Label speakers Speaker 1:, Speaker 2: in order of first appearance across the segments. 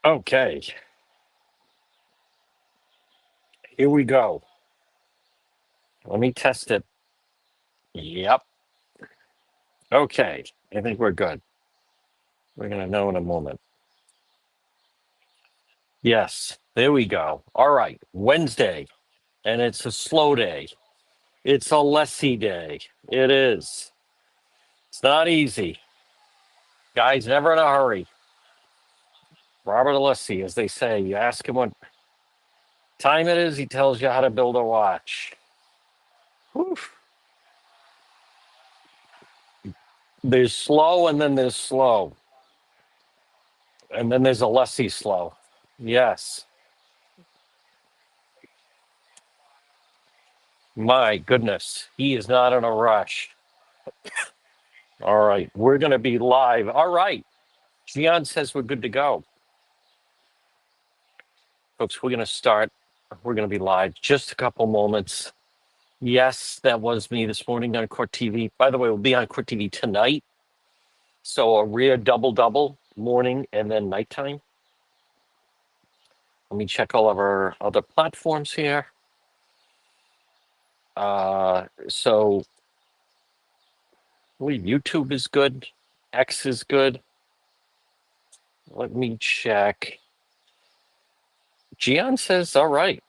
Speaker 1: Okay, here we go. Let me test it. Yep. Okay, I think we're good. We're going to know in a moment. Yes, there we go. All right, Wednesday, and it's a slow day. It's a lessee day. It is. It's not easy. Guy's never in a hurry. Robert Alessi, as they say, you ask him what time it is, he tells you how to build a watch. Whew. There's slow, and then there's slow. And then there's a lessee slow. Yes. My goodness. He is not in a rush. All right. We're going to be live. All right. Gian says we're good to go. Folks, we're going to start. We're going to be live. Just a couple moments. Yes, that was me this morning on Court TV. By the way, we'll be on Court TV tonight. So a rare double morning and then nighttime. Let me check all of our other platforms here. So I believe YouTube is good. X is good. Let me check. Gian says, all right.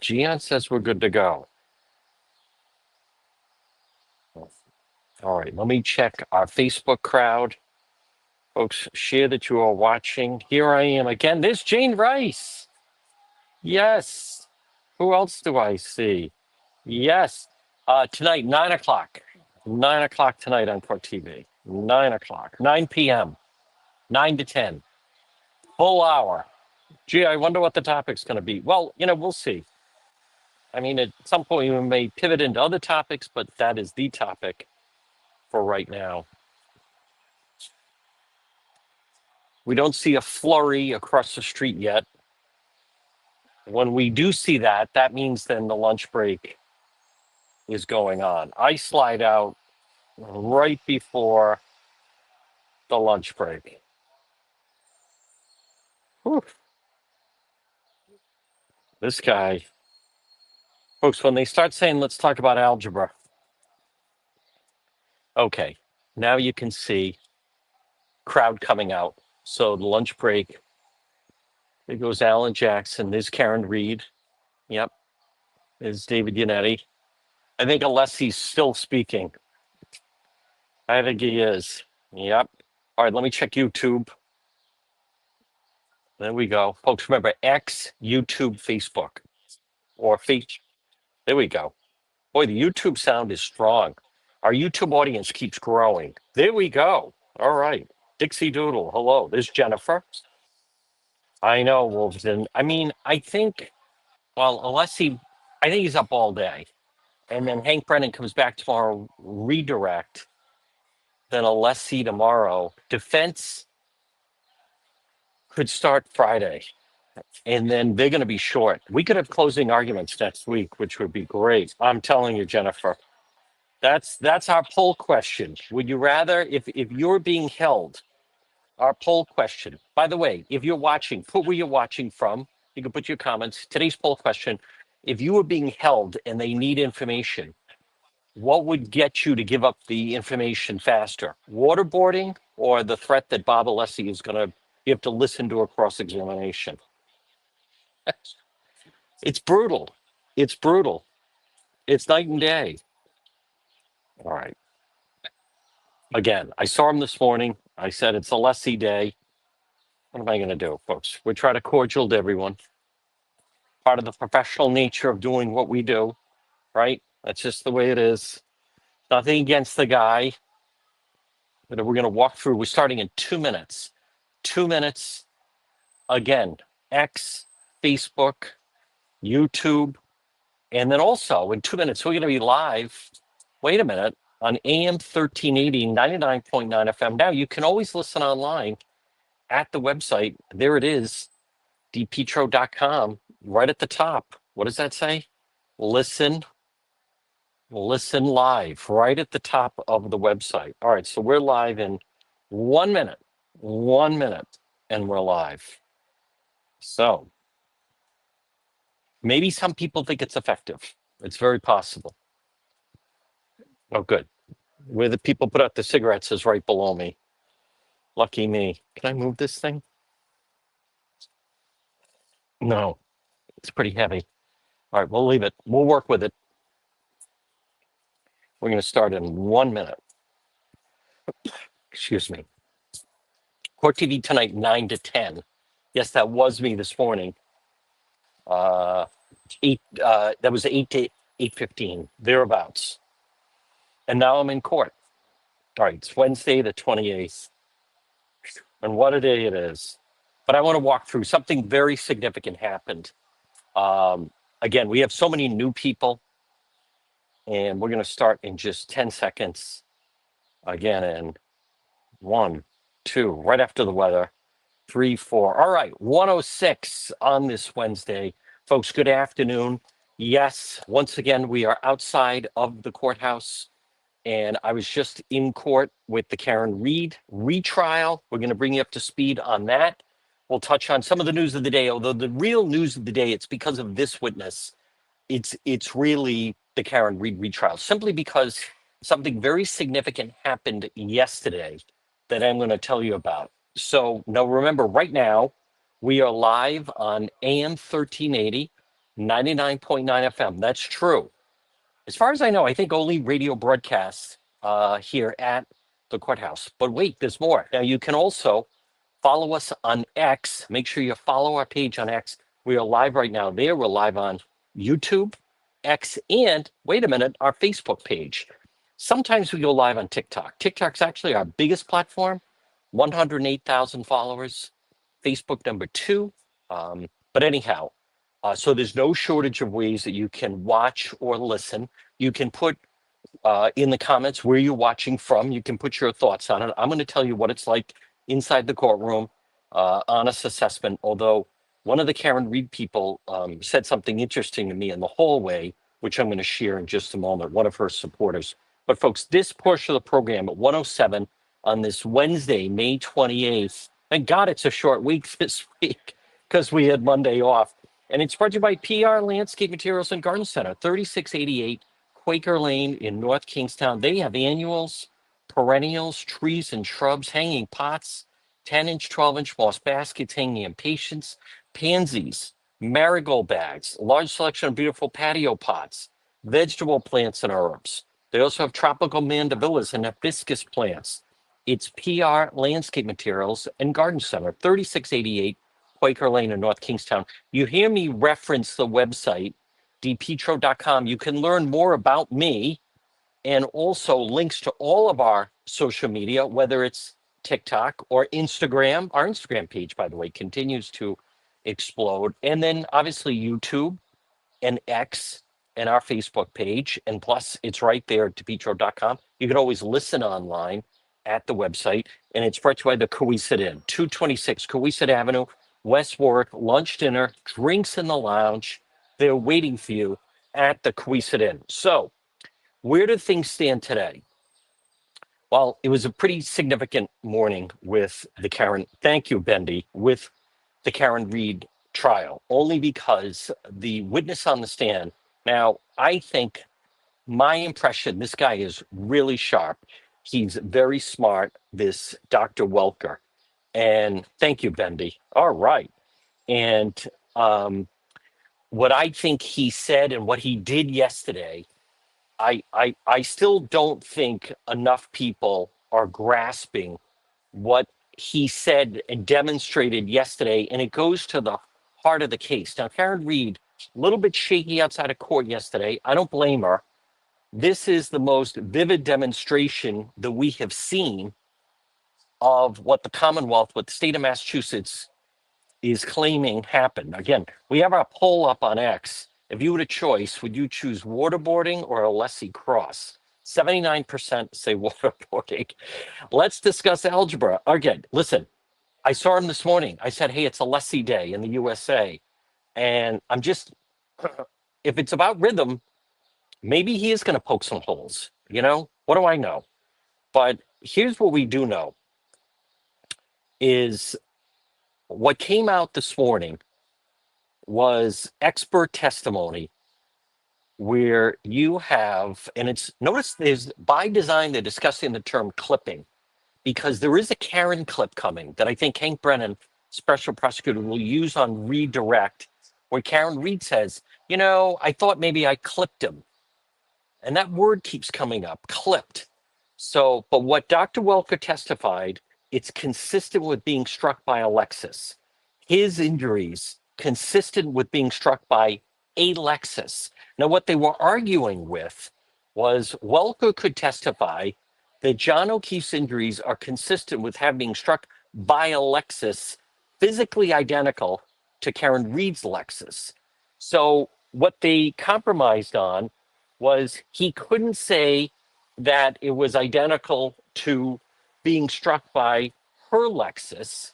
Speaker 1: Gian says we're good to go. All right, let me check our Facebook crowd. Folks, share that you are watching. Here I am again. There's Jane Rice. Yes. Who else do I see? Yes. Tonight, 9 o'clock. 9 o'clock tonight on Court TV. 9 o'clock. 9 p.m. 9 to 10. Full hour. Gee, I wonder what the topic's going to be. Well, we'll see. I mean, at some point we may pivot into other topics, but that is the topic for right now. We don't see a flurry across the street yet. When we do see that, that means then the lunch break is going on. I slide out right before the lunch break. Whew. This guy, folks, when they start saying, let's talk about algebra. Okay, now you can see crowd coming out. So the lunch break, there goes Alan Jackson. There's Karen Reed. Yep. There's David Yannetti. I think Alessi's still speaking. I think he is. Yep. All right, let me check YouTube. There we go. Folks, remember X, YouTube, Facebook, or face. There we go. Boy, the YouTube sound is strong. Our YouTube audience keeps growing. There we go. All right. Dixie Doodle. Hello. There's Jennifer. I know, Wolfden. I mean, I think, well, Alessi, I think he's up all day. And then Hank Brennan comes back tomorrow, redirect. Then Alessi tomorrow. Defense could start Friday. And then they're going to be short. We could have closing arguments next week, which would be great. I'm telling you, Jennifer. That's our poll question. Would you rather, if you're being held, our poll question. By the way, if you're watching, put where you're watching from. You can put your comments. Today's poll question: if you were being held and they need information, what would get you to give up the information faster? Waterboarding or the threat that Bob Alessi is going to, you have to listen to a cross-examination? It's brutal. It's brutal. It's night and day. All right. Again, I saw him this morning. I said it's a lessee day. What am I going to do, folks? We try to cordial to everyone. Part of the professional nature of doing what we do, right? That's just the way it is. Nothing against the guy. But we're going to walk through. We're starting in 2 minutes. 2 minutes. Again, X, Facebook, YouTube. And then also in 2 minutes, we're going to be live. Wait a minute. On AM 1380, 99.9 FM. Now, you can always listen online at the website. There it is, dpetro.com, right at the top. What does that say? Listen live, right at the top of the website. All right, so we're live in 1 minute. 1 minute. And we're live. So maybe some people think it's effective. It's very possible. Oh, good. Where the people put out the cigarettes is right below me. Lucky me. Can I move this thing? No, it's pretty heavy. All right, we'll leave it. We'll work with it. We're going to start in 1 minute. Excuse me. Court TV tonight, 9 to 10. Yes, that was me this morning. Uh, that was 8 to 8:15, thereabouts. And now I'm in court. All right, it's Wednesday, the 28th. And what a day it is. But I want to walk through something very significant happened. Again, we have so many new people, and we're going to start in just 10 seconds. Again, in 1, 2, right after the weather, 3, 4. All right, 106 on this Wednesday. Folks, good afternoon. Yes, once again, we are outside of the courthouse. And I was just in court with the Karen Reed retrial. We're going to bring you up to speed on that. We'll touch on some of the news of the day, although the real news of the day, it's because of this witness. It's really the Karen Reed retrial, simply because something very significant happened yesterday that I'm going to tell you about. So now remember, right now, we are live on AM 1380, 99.9 FM. That's true. As far as I know, I think only radio broadcasts here at the courthouse. But wait, there's more. Now you can also follow us on X. Make sure you follow our page on X. We are live right now there. We're live on YouTube, X, and wait a minute, our Facebook page. Sometimes we go live on TikTok. TikTok's actually our biggest platform, 108,000 followers. Facebook number 2. But anyhow, so there's no shortage of ways that you can watch or listen. You can put in the comments where you're watching from. You can put your thoughts on it. I'm going to tell you what it's like inside the courtroom, honest assessment. Although one of the Karen Reed people said something interesting to me in the hallway, which I'm going to share in just a moment, one of her supporters. But folks, this portion of the program at 107 on this Wednesday, May 28th, thank God it's a short week this week because we had Monday off. And it's brought to you by PR Landscape Materials and Garden Center, 3688 Quaker Lane in North Kingstown. They have annuals, perennials, trees and shrubs, hanging pots, 10-inch, 12-inch moss baskets, hanging impatiens, pansies, marigold bags, large selection of beautiful patio pots, vegetable plants and herbs. They also have tropical mandevillas and hibiscus plants. It's PR Landscape Materials and Garden Center, 3688 Quaker Lane in North Kingstown. You hear me reference the website, dpetro.com. You can learn more about me and also links to all of our social media, whether it's TikTok or Instagram. Our Instagram page, by the way, continues to explode. And then obviously YouTube and X and our Facebook page. And plus, it's right there at depetro.com. You can always listen online at the website. And it's brought to you by the Coesit Inn, 226 Coesit Avenue, West Warwick. Lunch, dinner, drinks in the lounge. They're waiting for you at the Coesit Inn. So, where do things stand today? Well, it was a pretty significant morning with the Karen, thank you, Bendy, with the Karen Reed trial, only because the witness on the stand. Now, I think my impression, this guy is really sharp. He's very smart, this Dr. Welker. And thank you, Bendy. All right. And what I think he said and what he did yesterday, I still don't think enough people are grasping what he said and demonstrated yesterday. And it goes to the heart of the case. Now, Karen Reed, a little bit shaky outside of court yesterday. I don't blame her. This is the most vivid demonstration that we have seen of what the Commonwealth, what the state of Massachusetts is claiming happened. Again, we have our poll up on X. If you had a choice, would you choose waterboarding or a lessee cross? 79% say waterboarding. Let's discuss algebra. Again, listen, I saw him this morning. I said, hey, it's a lessee day in the USA. And I'm just, if it's about rhythm, maybe he is going to poke some holes. You know, what do I know? But here's what we do know is What came out this morning was expert testimony where you have, and it's notice there's by design, they're discussing the term clipping because there is a Karen clip coming that I think Hank Brennan, special prosecutor, will use on redirect, where Karen Reed says, I thought maybe I clipped him. And that word keeps coming up, clipped. So, but what Dr. Welker testified, it's consistent with being struck by a Lexus. His injuries consistent with being struck by a Lexus. Now, what they were arguing with was Welker could testify that John O'Keefe's injuries are consistent with having been struck by a Lexus, physically identical to Karen Reed's Lexus. So, what they compromised on was he couldn't say that it was identical to being struck by her Lexus,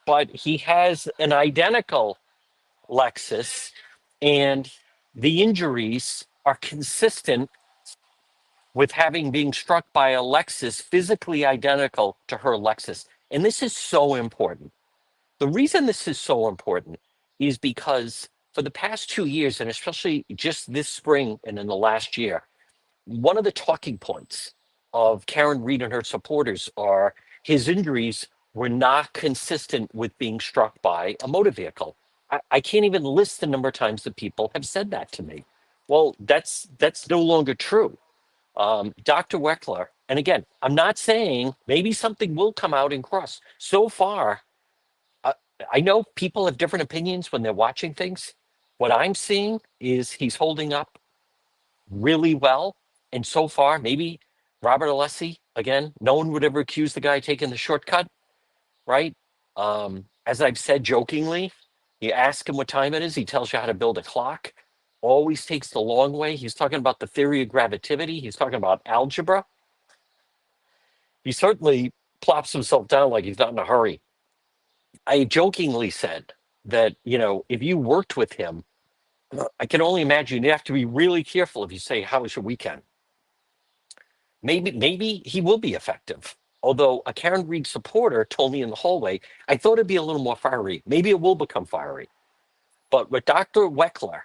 Speaker 1: but he has an identical Lexus, and the injuries are consistent with having been struck by a Lexus physically identical to her Lexus. And this is so important. The reason this is so important is because for the past 2 years, and especially just this spring and in the last year, one of the talking points of Karen Reed and her supporters are his injuries were not consistent with being struck by a motor vehicle. I can't even list the number of times that people have said that to me. Well, that's no longer true. Dr. Weckler, and again, I'm not saying maybe something will come out in cross. So far, uh, I know people have different opinions when they're watching things. What I'm seeing is he's holding up really well. And so far, maybe Robert Alessi, again, no one would ever accuse the guy of taking the shortcut, right? As I've said jokingly, you ask him what time it is, he tells you how to build a clock, always takes the long way. He's talking about the theory of gravity, he's talking about algebra. He certainly plops himself down like he's not in a hurry. I jokingly said that, if you worked with him, I can only imagine you have to be really careful if you say, "How was your weekend?" Maybe he will be effective. Although a Karen Reed supporter told me in the hallway, I thought it'd be a little more fiery. Maybe it will become fiery. But with Dr. Weckler,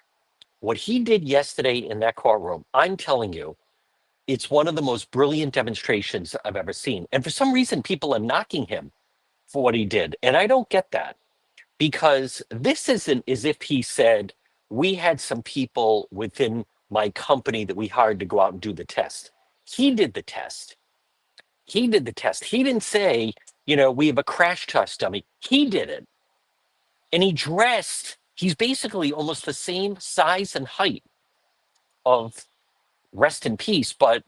Speaker 1: what he did yesterday in that courtroom, I'm telling you, it's one of the most brilliant demonstrations I've ever seen. And for some reason, people are knocking him for what he did. And I don't get that because this isn't as if he said, we had some people within my company that we hired to go out and do the test. He did the test. He did the test. He didn't say, we have a crash test dummy. He did it. And he's basically almost the same size and height of rest in peace, but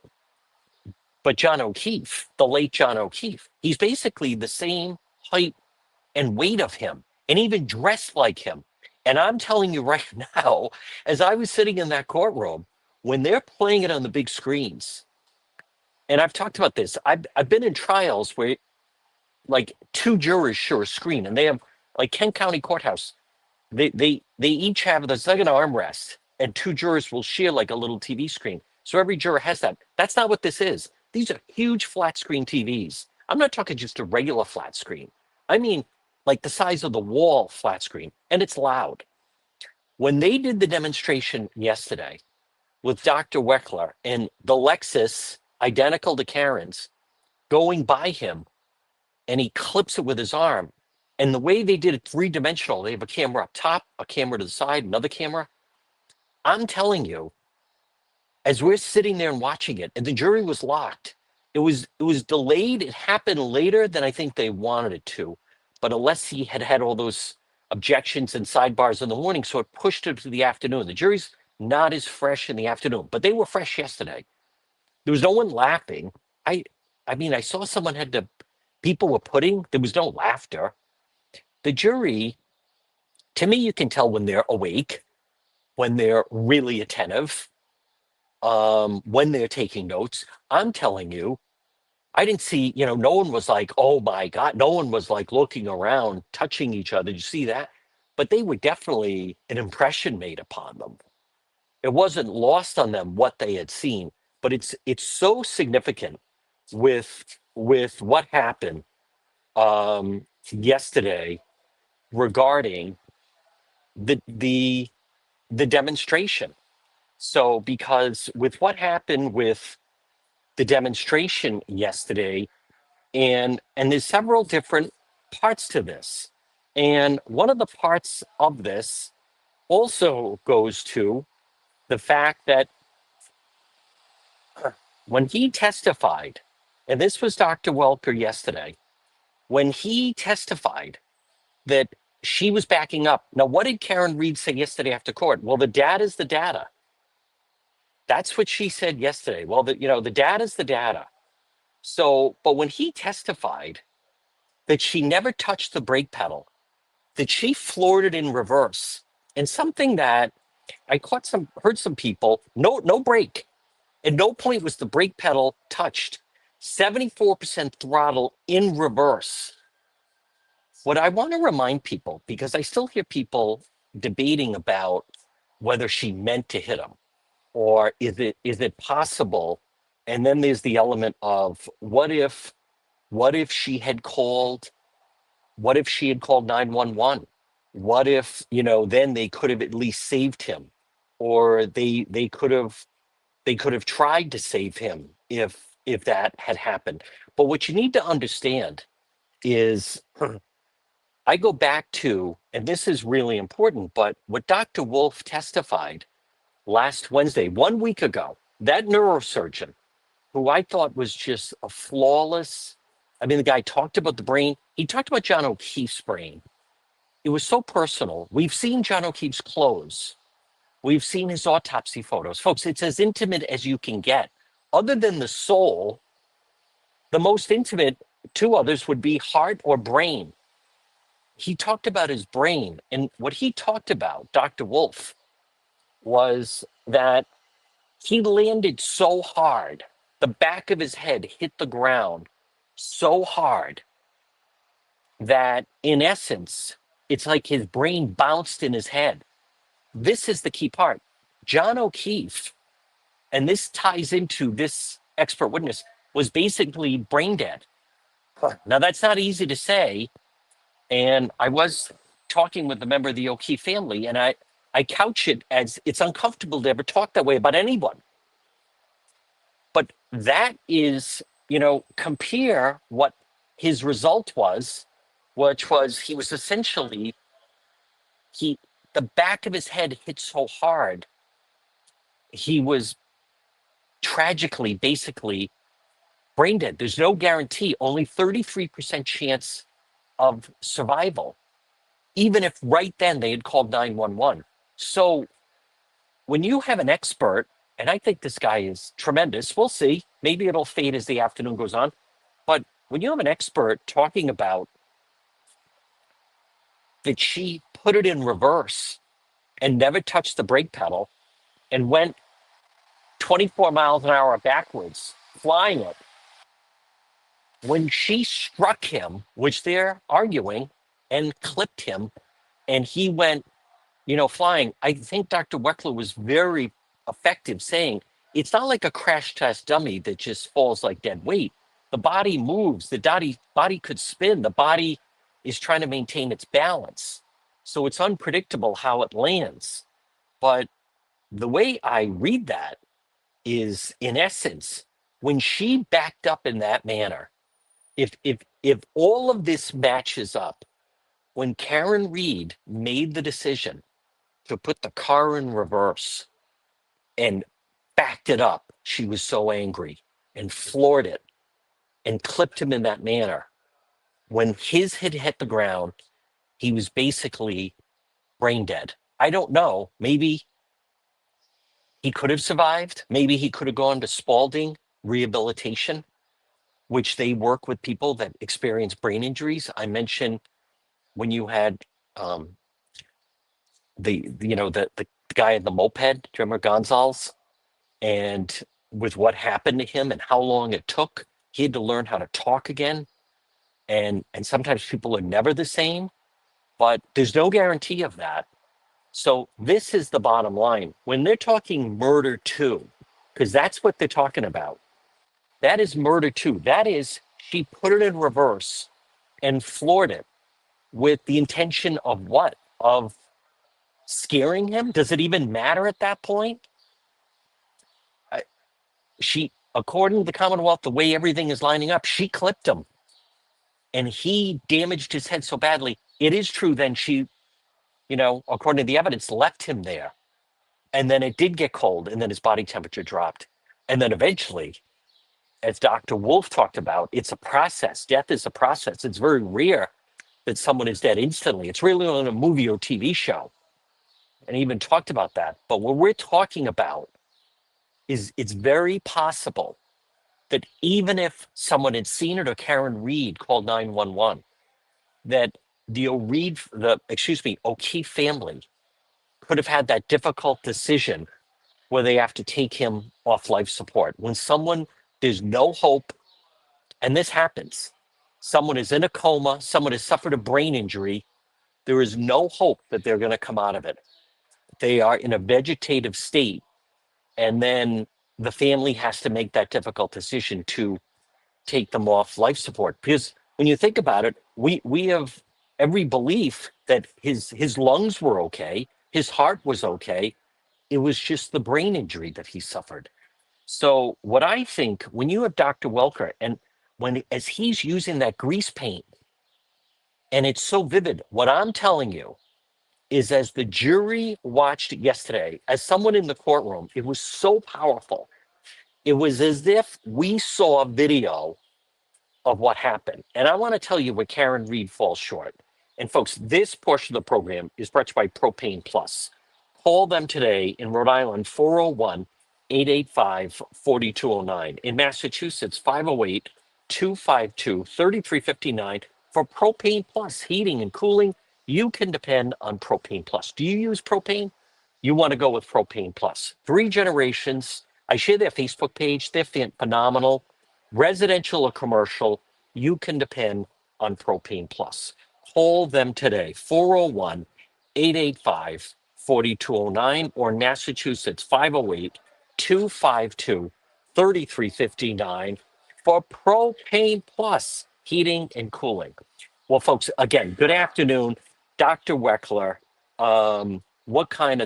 Speaker 1: John O'Keefe, the late John O'Keefe. He's basically the same height and weight of him, and even dressed like him. And I'm telling you right now, as I was sitting in that courtroom, when they're playing it on the big screens, and I've talked about this, I've been in trials where like two jurors share a screen, and they have like Kent County Courthouse. They each have this like an armrest, and two jurors will share like a little TV screen. So every juror has that. That's not what this is. These are huge flat screen TVs. I'm not talking just a regular flat screen. I mean like the size of the wall flat screen, and it's loud. When they did the demonstration yesterday with Dr. Weckler and the Lexus identical to Karen's going by him, and he clips it with his arm. And the way they did it three-dimensional, they have a camera up top, a camera to the side, another camera. I'm telling you, as we're sitting there and watching it, and the jury was locked, it was delayed. It happened later than I think they wanted it to. But Alessi had all those objections and sidebars in the morning, so it pushed it to the afternoon. The jury's not as fresh in the afternoon, but they were fresh yesterday. There was no one laughing. I mean, I saw someone people were there was no laughter. The jury, to me, you can tell when they're awake, when they're really attentive, when they're taking notes. I'm telling you, I didn't see, no one was like, oh my God. No one was like looking around, touching each other. Did you see that? But they were definitely an impression made upon them. It wasn't lost on them what they had seen, but it's so significant with what happened yesterday. regarding the the demonstration. So because with what happened with the demonstration yesterday, and there's several different parts to this. And one of the parts of this also goes to the fact that when he testified, and this was Dr. Welker yesterday, when he testified that she was backing up. Now, what did Karen Reed say yesterday after court? Well, the data is the data. That's what she said yesterday. Well, the data is the data. So, but when he testified that she never touched the brake pedal, that she floored it in reverse, and something that I heard some people, no brake. At no point was the brake pedal touched. 74% throttle in reverse. What I want to remind people, because I still hear people debating about whether she meant to hit him, or is it possible? And then there's the element of what if she had called, what if she had called 911? What if, then they could have at least saved him, or they could have tried to save him if that had happened. But what you need to understand is I go back to, and this is really important, but what Dr. Wolf testified last Wednesday, 1 week ago, that neurosurgeon, who I thought was just a flawless, I mean, the guy talked about the brain. He talked about John O'Keefe's brain. It was so personal. We've seen John O'Keefe's clothes. We've seen his autopsy photos. Folks, it's as intimate as you can get. Other than the soul, the most intimate to others would be heart or brain. He talked about his brain. And what he talked about, Dr. Wolf, was that he landed so hard, the back of his head hit the ground so hard that, in essence, it's like his brain bounced in his head. This is the key part. John O'Keefe, and this ties into this expert witness, was basically brain dead. Now, that's not easy to say. And I was talking with a member of the O'Keefe family, and I couch it as it's uncomfortable to ever talk that way about anyone. But that is, compare what his result was, which was he was essentially, the back of his head hit so hard, he was tragically, basically brain dead. There's no guarantee, only 33% chance of survival, even if right then they had called 911. So when you have an expert, and I think this guy is tremendous, we'll see. Maybe it'll fade as the afternoon goes on. But when you have an expert talking about that she put it in reverse and never touched the brake pedal and went 24 miles an hour backwards, flying it, when she struck him, which they're arguing, and clipped him, and he went, flying, I think Dr. Weckler was very effective saying it's not like a crash test dummy that just falls like dead weight. The body moves, the body could spin, the body is trying to maintain its balance. So it's unpredictable how it lands. But the way I read that is, in essence, when she backed up in that manner, if all of this matches up, when Karen Reed made the decision to put the car in reverse and backed it up, she was so angry and floored it and clipped him in that manner. When his head hit the ground, he was basically brain dead. I don't know. Maybe he could have survived. Maybe he could have gone to Spalding rehabilitation, which they work with people that experience brain injuries. I mentioned when you had the guy in the moped, do you remember Gonzalez? And with what happened to him and how long it took, he had to learn how to talk again. And sometimes people are never the same, but there's no guarantee of that. So this is the bottom line. When they're talking murder two, because that's what they're talking about, that is murder two. That is, she put it in reverse and floored it. with the intention of what? Of scaring him? Does it even matter at that point? I, she, according to the Commonwealth, the way everything is lining up, she clipped him and he damaged his head so badly. It is true. Then she, according to the evidence, left him there. And then it did get cold and then his body temperature dropped. And then eventually, as Dr. Wolf talked about, it's a process. Death is a process. It's very rare that someone is dead instantly. It's really on a movie or TV show. And he even talked about that. But what we're talking about is it's very possible that even if someone had seen it or Karen Reed called 911, that O'Keefe family could have had that difficult decision where they have to take him off life support. When there's no hope, and this happens, someone is in a coma, someone has suffered a brain injury, there is no hope that they're going to come out of it. They are in a vegetative state, and then the family has to make that difficult decision to take them off life support. Because when you think about it, we have every belief that his lungs were okay, his heart was okay. It was just the brain injury that he suffered. So what I think, when you have Dr. Welker, and as he's using that grease paint, and it's so vivid, what I'm telling you is, as the jury watched it yesterday, as someone in the courtroom, it was so powerful. It was as if we saw video of what happened. And I want to tell you where Karen Reed falls short. And folks, this portion of the program is brought to you by Propane Plus. Call them today in Rhode Island, 401 885 4209. In Massachusetts, 508 252 3359 for Propane Plus heating and cooling. You can depend on Propane Plus. Do you use propane? You want to go with Propane Plus. 3 generations. I share their Facebook page. They're phenomenal. Residential or commercial, you can depend on Propane Plus. Call them today, 401 885 4209, or Massachusetts, 508 252 3359 for Propane Plus heating and cooling. Well, folks, again, good afternoon. Dr. Weckler,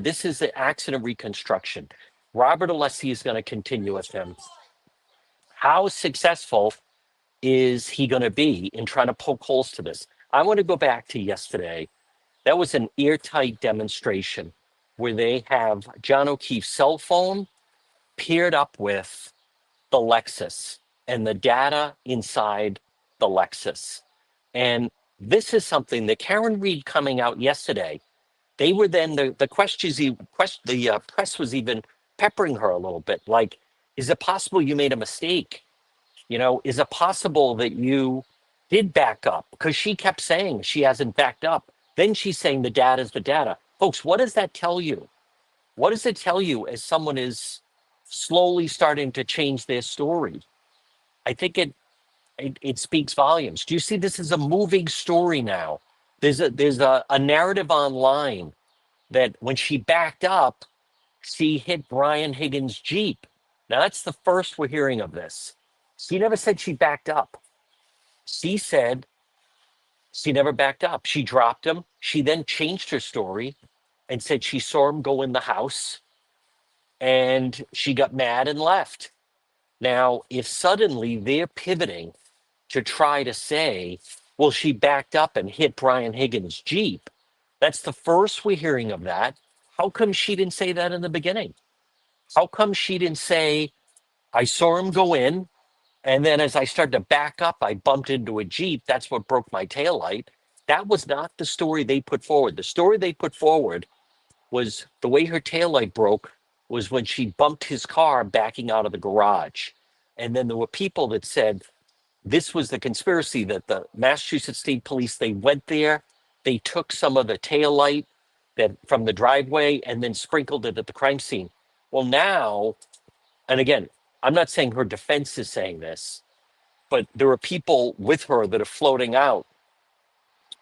Speaker 1: this is the accident reconstruction. Robert Alessi is going to continue with him. How successful is he going to be in trying to poke holes to this? I want to go back to yesterday. That was an airtight demonstration where they have John O'Keefe's cell phone paired up with the Lexus and the data inside the Lexus. And this is something that Karen Reed coming out yesterday, they were then the questions, the press was even peppering her a little bit. Like, is it possible you made a mistake? Is it possible that you did back up? Because she kept saying she hasn't backed up. Then she's saying the data is the data. Folks, what does that tell you? What does it tell you as someone is slowly starting to change their story? I think it speaks volumes. Do you see this as a moving story now? There's a narrative online that when she backed up, she hit Brian Higgins' Jeep. Now that's the first we're hearing of this. She never said she backed up. She said she never backed up. She dropped him. She then changed her story and said she saw him go in the house and she got mad and left. Now, if suddenly they're pivoting to try to say, well, she backed up and hit Brian Higgins' Jeep, that's the first we're hearing of that. How come she didn't say that in the beginning? How come she didn't say, I saw him go in, and then as I started to back up, I bumped into a Jeep. That's what broke my taillight. That was not the story they put forward. The story they put forward was the way her taillight broke was when she bumped his car backing out of the garage. And then there were people that said this was the conspiracy, that the Massachusetts State Police, they went there, they took some of the taillight that from the driveway and then sprinkled it at the crime scene. Well, now, and again, I'm not saying her defense is saying this, but there are people with her that are floating out.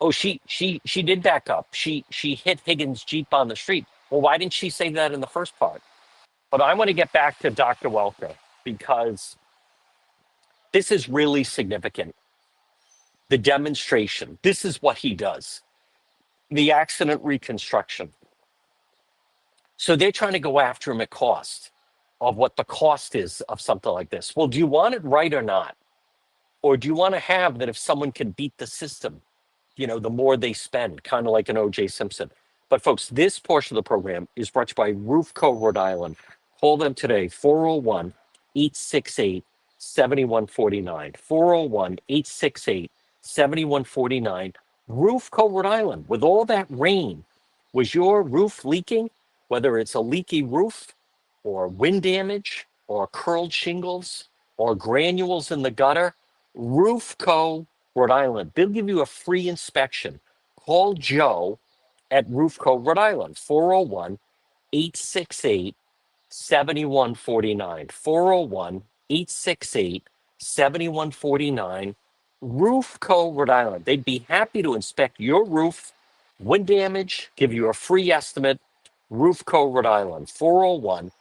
Speaker 1: Oh, she did back up. She hit Higgins' Jeep on the street. Well, why didn't she say that in the first part? But I want to get back to Dr. Welker because this is really significant. the demonstration. This is what he does, the accident reconstruction. So they're trying to go after him at cost of what the cost is of something like this. Well, do you want it right or not? Or do you want to have that if someone can beat the system, the more they spend, kind of like an O.J. Simpson? But folks, this portion of the program is brought to you by Roofco Rhode Island. Call them today, 401 868 7149. 401 868 7149. Roofco Rhode Island. With all that rain, was your roof leaking? Whether it's a leaky roof or wind damage or curled shingles or granules in the gutter, Roofco Rhode Island, they'll give you a free inspection. Call Joe at Roofco Rhode Island, 401 868 7149. 401 868 7149. Roofco Rhode Island. They'd be happy to inspect your roof, wind damage, give you a free estimate. Roofco Rhode Island, 401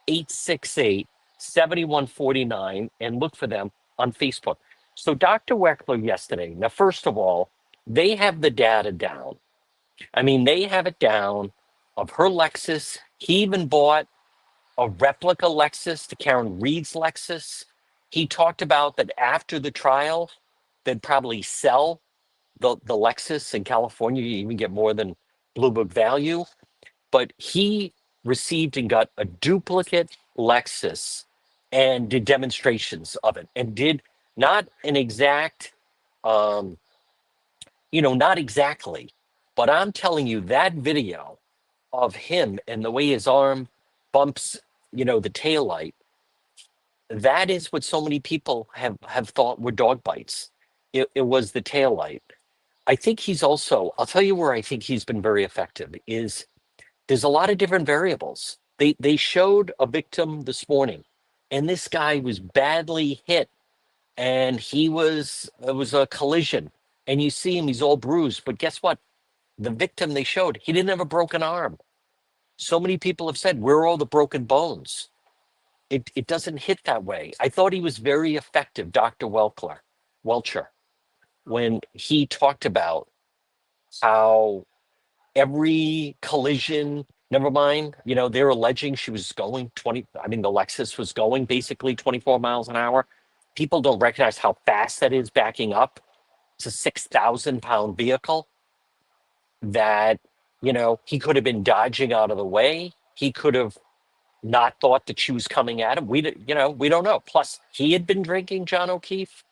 Speaker 1: 868 7149, and look for them on Facebook. So Dr. Weckler yesterday, now, first of all, they have the data down. I mean, they have it down of her Lexus. He even bought a replica Lexus to Karen Reed's Lexus. He talked about that after the trial, they'd probably sell the Lexus in California. You even get more than Blue Book value. But he received and got a duplicate Lexus and did demonstrations of it and did not an exact, not exactly, but I'm telling you that video of him and the way his arm bumps, the taillight, that is what so many people have thought were dog bites. It was the taillight. I think he's also, I'll tell you where I think he's been very effective is there's a lot of different variables. They showed a victim this morning, and this guy was badly hit, and it was a collision, and you see him, he's all bruised. But guess what? The victim they showed, he didn't have a broken arm. So many people have said, where are all the broken bones? It doesn't hit that way. I thought he was very effective, Dr. Welcher, when he talked about how every collision, never mind, they're alleging she was going the Lexus was going basically 24 miles an hour. People don't recognize how fast that is backing up. It's a 6,000-pound vehicle that, he could have been dodging out of the way. He could have not thought that she was coming at him. We don't know. Plus, he had been drinking, John O'Keefe.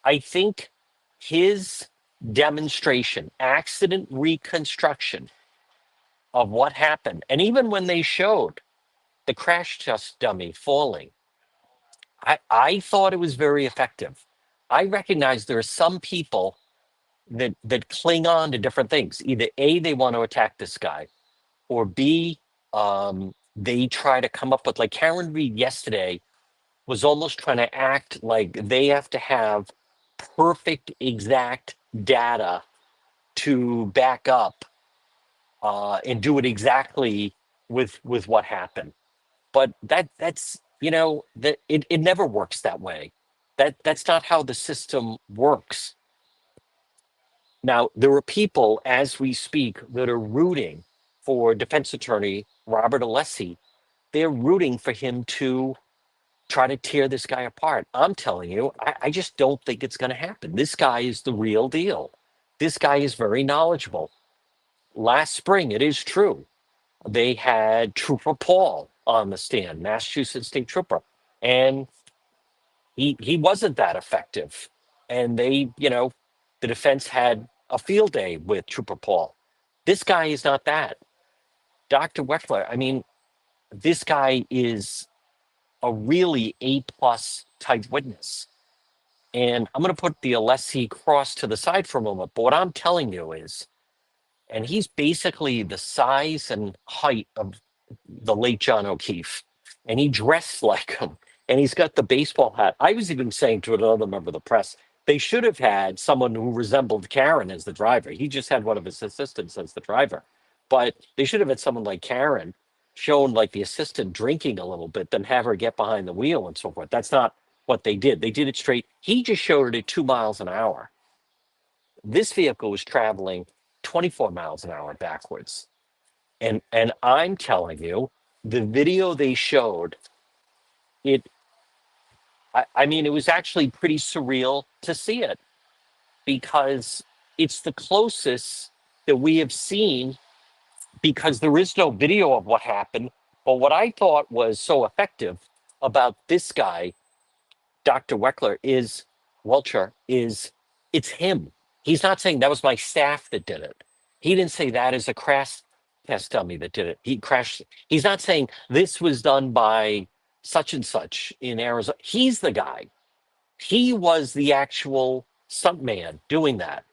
Speaker 1: I think his demonstration, accident reconstruction of what happened, and even when they showed the crash test dummy falling, I thought it was very effective. I recognize there are some people that cling on to different things. Either A, they want to attack this guy, or B, they try to come up with, like Karen Reed yesterday was almost trying to act like they have to have perfect, exact data to back up and do it exactly with what happened. But that's that it never works that way. That's not how the system works. Now there are people as we speak that are rooting for defense attorney Robert Alessi. They're rooting for him to try to tear this guy apart. I'm telling you, I just don't think it's going to happen. This guy is the real deal. This guy is very knowledgeable. Last spring, it is true, they had Trooper Paul on the stand, Massachusetts State Trooper, and he wasn't that effective. And the defense had a field day with Trooper Paul. This guy is not that. Dr. Weckler, I mean, this guy is a really A-plus type witness. And I'm going to put the Alessi cross to the side for a moment. But what I'm telling you is, and he's basically the size and height of the late John O'Keefe, and he dressed like him, and he's got the baseball hat. I was even saying to another member of the press, they should have had someone who resembled Karen as the driver. He just had one of his assistants as the driver. But they should have had someone like Karen shown like the assistant drinking a little bit, then have her get behind the wheel and so forth. That's not what they did. They did it straight. He just showed it at 2 miles an hour. This vehicle was traveling 24 miles an hour backwards. And I'm telling you, the video they showed, it I mean, it was actually pretty surreal to see it because it's the closest that we have seen because there is no video of what happened. But what I thought was so effective about this guy, Dr. Welcher, is it's him. He's not saying that was my staff that did it. He didn't say that is a crash test dummy that did it. He crashed. He's not saying this was done by such and such in Arizona. He's the guy. He was the actual stuntman doing that.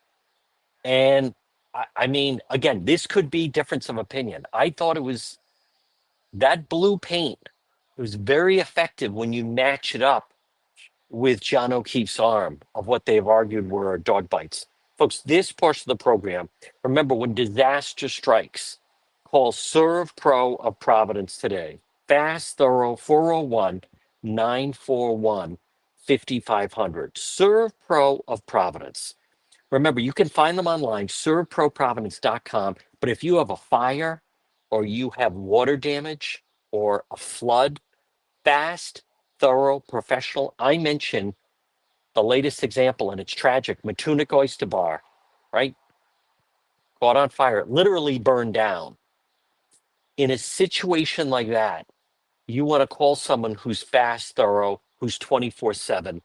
Speaker 1: And I mean, again, this could be difference of opinion. I thought it was that blue paint. It was very effective when you match it up with John O'Keefe's arm of what they've argued were dog bites. Folks, this portion of the program, remember when disaster strikes, call Serve Pro of Providence today. Fast, thorough, 401 941 5500. Serve Pro of Providence. Remember, you can find them online, serveproprovidence.com. But if you have a fire or you have water damage or a flood, fast, thorough, professional. I mentioned the latest example, and it's tragic. Matunic Oyster Bar, right? Caught on fire. It literally burned down. In a situation like that, you want to call someone who's fast, thorough, who's 24/7,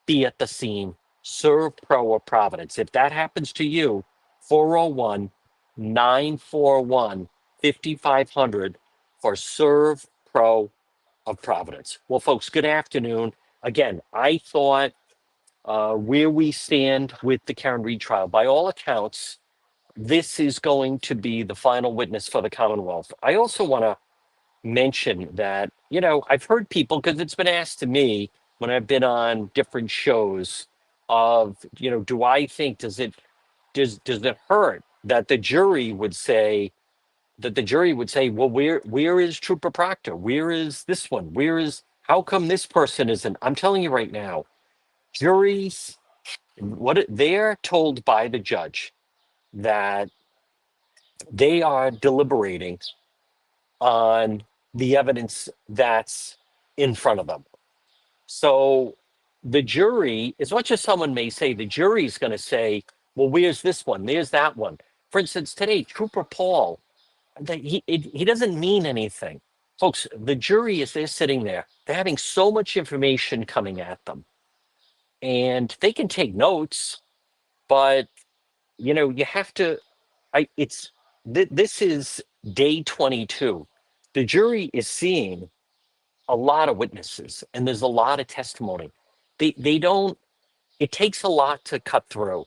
Speaker 1: be at the scene, serve Pro or Providence. If that happens to you, 401 941 5500 for Serve Pro of Providence. Well, folks, good afternoon. Again, I thought where we stand with the Karen Reed trial, by all accounts, this is going to be the final witness for the Commonwealth. I also want to mention that, I've heard people, because it's been asked to me when I've been on different shows of, do I think, does it hurt that the jury would say, well, where is Trooper Proctor? Where is this one? How come this person isn't? I'm telling you right now, juries, they're told by the judge that they are deliberating on the evidence that's in front of them. So the jury, as much as someone may say, the jury's going to say, well, where's this one? There's that one. For instance, today, Trooper Paul, he doesn't mean anything. Folks, the jury is there sitting there. They're having so much information coming at them. And they can take notes, but you have to this is day 22. The jury is seeing a lot of witnesses and there's a lot of testimony. They don't It takes a lot to cut through.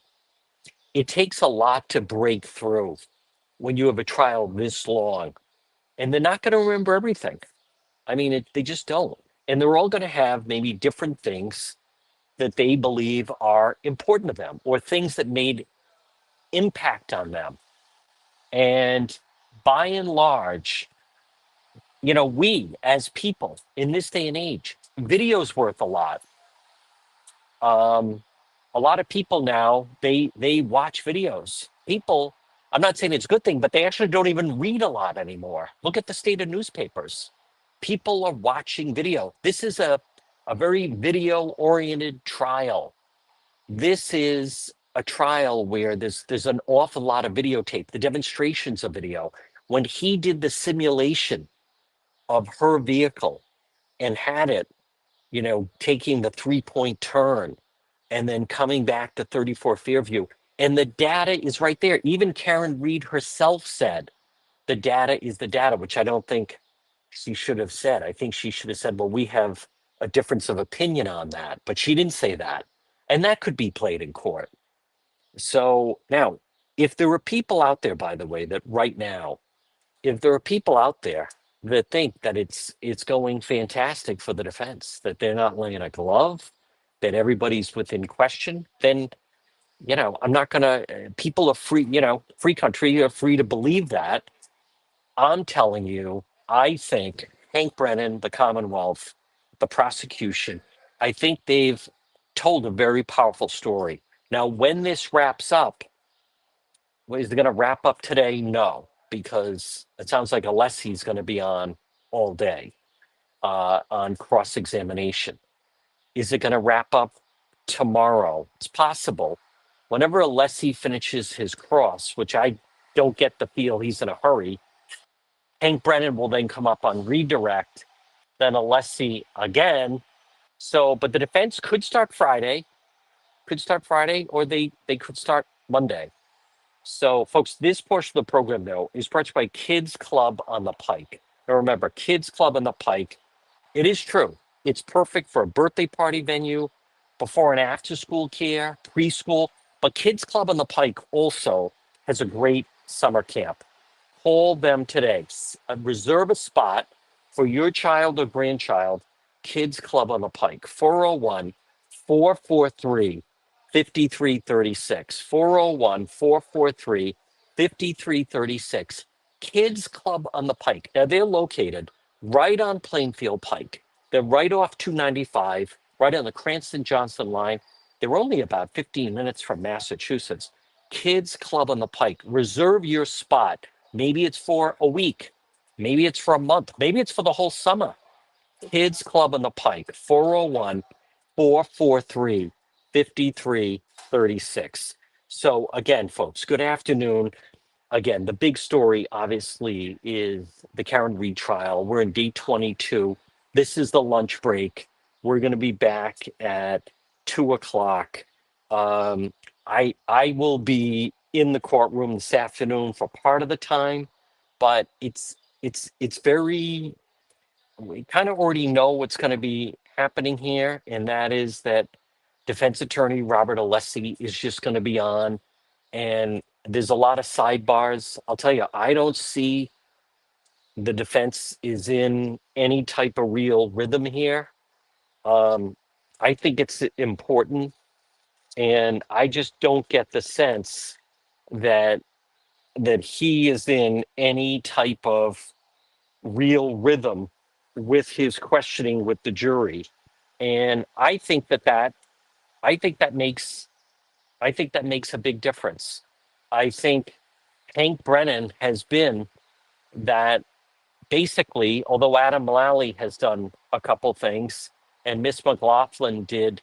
Speaker 1: It takes a lot to break through when you have a trial this long. And they're not going to remember everything. I mean, they just don't. And they're all going to have maybe different things that they believe are important to them or things that made impact on them. And by and large, we as people in this day and age, video's worth a lot. A lot of people now, they watch videos. People, I'm not saying it's a good thing, but they actually don't even read a lot anymore. Look at the state of newspapers. People are watching video. This is a very video-oriented trial. This is a trial where there's an awful lot of videotape, the demonstrations of video. When he did the simulation of her vehicle and had it, taking the 3-point turn and then coming back to 34 Fairview. And the data is right there. Even Karen Reed herself said the data is the data, which I don't think she should have said. I think she should have said, well, we have a difference of opinion on that. But she didn't say that. And that could be played in court. So now, if there are people out there, by the way, that right now, if there are people out there that think that it's going fantastic for the defense, that they're not laying a glove, that everybody's within question, then I'm not gonna. People are free, free country, you're free to believe that. I'm telling you, I think Hank Brennan, the Commonwealth, the prosecution, I think they've told a very powerful story. Now, when this wraps up, is it going to wrap up today? No, because it sounds like Alessi's going to be on all day on cross examination. Is it going to wrap up tomorrow? It's possible. Whenever Alessi finishes his cross, which I don't get the feel he's in a hurry, Hank Brennan will then come up on redirect, then Alessi again. So, but the defense could start Friday, or they could start Monday. So, folks, this portion of the program, though, is brought to you by Kids Club on the Pike. Now, remember, Kids Club on the Pike, it is true. It's perfect for a birthday party venue, before and after school care, preschool. But Kids Club on the Pike also has a great summer camp. Call them today. Reserve a spot for your child or grandchild. Kids Club on the Pike, 401 443 5336. 401 443 5336. Kids Club on the Pike. Now, they're located right on Plainfield Pike. They're right off 295, right on the Cranston Johnson line. They're only about 15 minutes from Massachusetts. Kids Club on the Pike. Reserve your spot. Maybe it's for a week. Maybe it's for a month. Maybe it's for the whole summer. Kids Club on the Pike, 401 443 5336. So, again, folks, good afternoon. Again, the big story, obviously, is the Karen Reed trial. We're in day 22. This is the lunch break. We're going to be back at 2 o'clock. I will be in the courtroom this afternoon for part of the time, but it's very, we kind of already know what's going to be happening here, and that is that defense attorney Robert Alessi is just going to be on, and there's a lot of sidebars. I'll tell you, I don't see the defense is in any type of real rhythm here. Um, I think it's important, and I just don't get the sense that he is in any type of real rhythm with his questioning with the jury. And I think that makes a big difference. I think Hank Brennan has been that, basically, although Adam Mullally has done a couple things and Miss McLaughlin did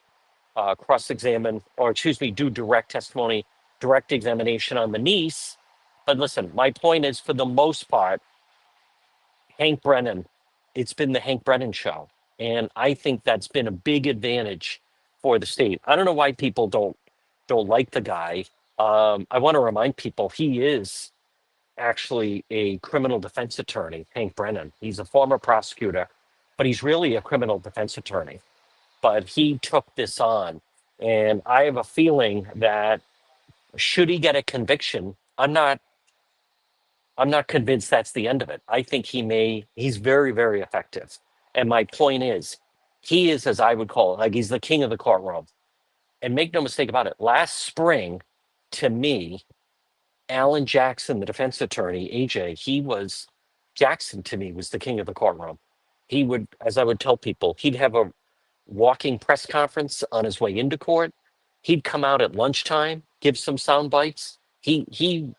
Speaker 1: cross-examine, or excuse me, do direct testimony, direct examination on the niece. But listen, my point is, for the most part, Hank Brennan, it's been the Hank Brennan show. And I think that's been a big advantage for the state. I don't know why people don't like the guy. I want to remind people he is actually a criminal defense attorney, Hank Brennan. He's a former prosecutor, but he's really a criminal defense attorney. But he took this on. And I have a feeling that, should he get a conviction, I'm not convinced that's the end of it. I think he's very, very effective. And my point is, he is, as I would call it, like, he's the king of the courtroom. And make no mistake about it, last spring, to me, Alan Jackson, the defense attorney, AJ, Jackson to me was the king of the courtroom. He would, as I would tell people, he'd have a walking press conference on his way into court. He'd come out at lunchtime, give some sound bites. He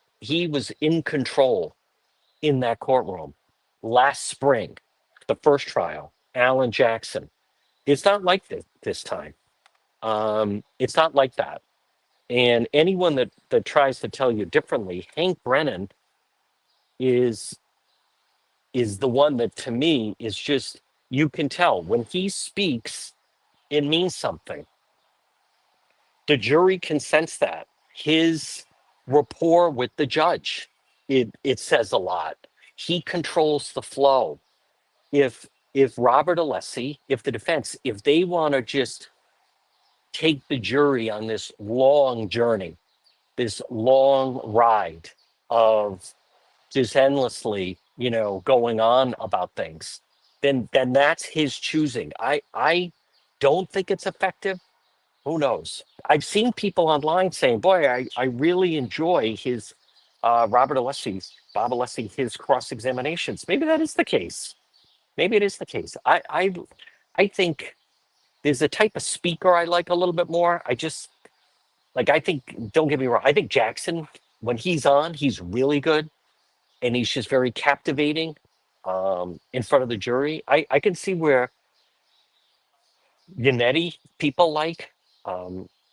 Speaker 1: was in control in that courtroom last spring, the first trial, Alan Jackson. It's not like this time. It's not like that. And anyone that tries to tell you differently, Hank Brennan is the one that, to me, is just, you can tell when he speaks, it means something. The jury can sense that. His rapport with the judge, it says a lot. He controls the flow. If Robert Alessi, if the defense, if they want to just take the jury on this long journey, this long ride of just endlessly, going on about things, then that's his choosing. I don't think it's effective. Who knows? I've seen people online saying, "Boy, I really enjoy his Bob Alessi, his cross examinations." Maybe that is the case. Maybe it is the case. I think there's a type of speaker I like a little bit more. Like, I think, don't get me wrong, I think Jackson, when he's on, he's really good and he's just very captivating in front of the jury. I can see where Yannetti people like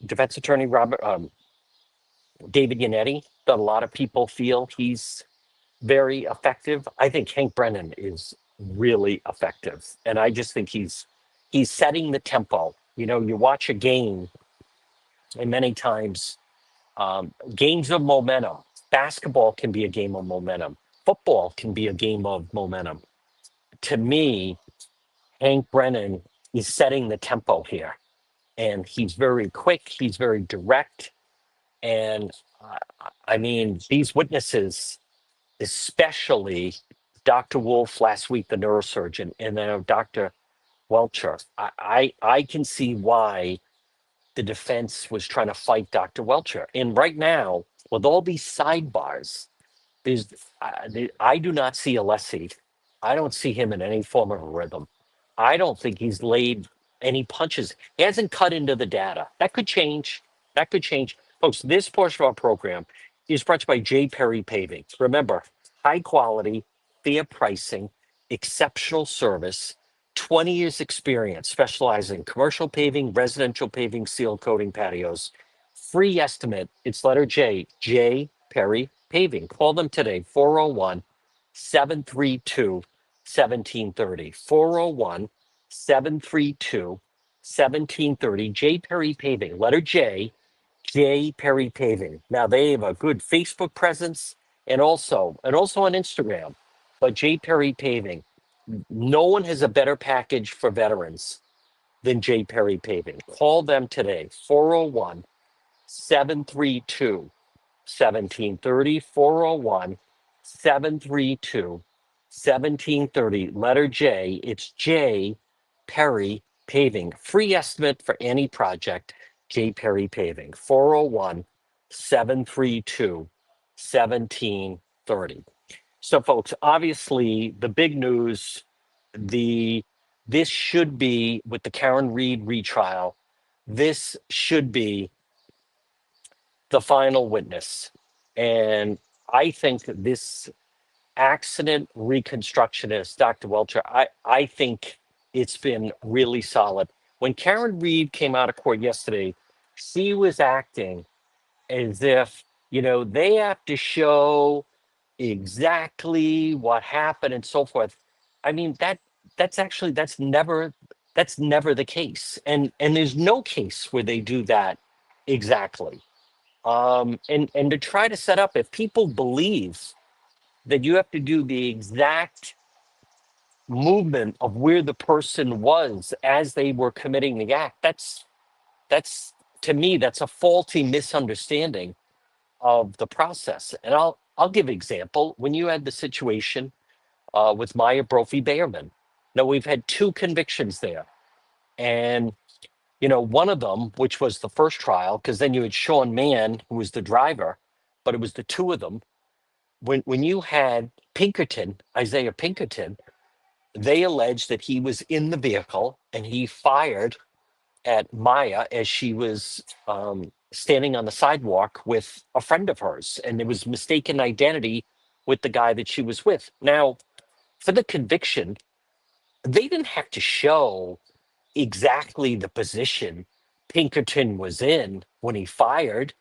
Speaker 1: defense attorney Robert David Yannetti, that a lot of people feel he's very effective. I think Hank Brennan is really effective, and I just think he's setting the tempo. You know, you watch a game, and many times games of momentum. Basketball can be a game of momentum. Football can be a game of momentum. To me, Hank Brennan is setting the tempo here, and he's very quick. He's very direct, and I mean these witnesses, especially Dr. Wolf last week, the neurosurgeon, and then Dr. Welcher. I can see why the defense was trying to fight Dr. Welcher. And right now, with all these sidebars, there's I do not see Alessi. I don't see him in any form of a rhythm. I don't think he's laid any punches. He hasn't cut into the data. That could change. That could change. Folks, this portion of our program is brought to you by J. Perry Paving. Remember, high quality, fair pricing, exceptional service, 20 years experience specializing in commercial paving, residential paving, seal coating patios. Free estimate. It's letter J, J. Perry Paving. Call them today, 401 732 1730. 401 732 1730. J. Perry Paving. Letter J, J. Perry Paving. Now they have a good Facebook presence and also on Instagram. But J. Perry Paving. No one has a better package for veterans than J. Perry Paving. Call them today, 401 732 1730. 401 732 1730. Letter J. It's J. Perry Paving. Free estimate for any project. J. Perry Paving. 401 732 1730. So, folks, obviously, the big news, the this should be with the Karen Reed retrial. This should be the final witness, and I think that this accident reconstructionist, Dr. Welcher, I think it's been really solid. When Karen Reed came out of court yesterday, she was acting as if, they have to show exactly what happened and so forth. I mean, that's never the case. And there's no case where they do that exactly. And to try to set up, if people believe that you have to do the exact movement of where the person was as they were committing the act, that's to me, that's a faulty misunderstanding of the process. And I'll give an example. When you had the situation with Maya Brophy Behrman, now we've had two convictions there, and one of them, which was the first trial, because then you had Sean Mann, who was the driver, but it was the two of them. When you had Pinkerton, Isaiah Pinkerton, they alleged that he was in the vehicle and he fired at Maya as she was standing on the sidewalk with a friend of hers, and there was mistaken identity with the guy that she was with. Now, for the conviction, they didn't have to show exactly the position Pinkerton was in when he fired.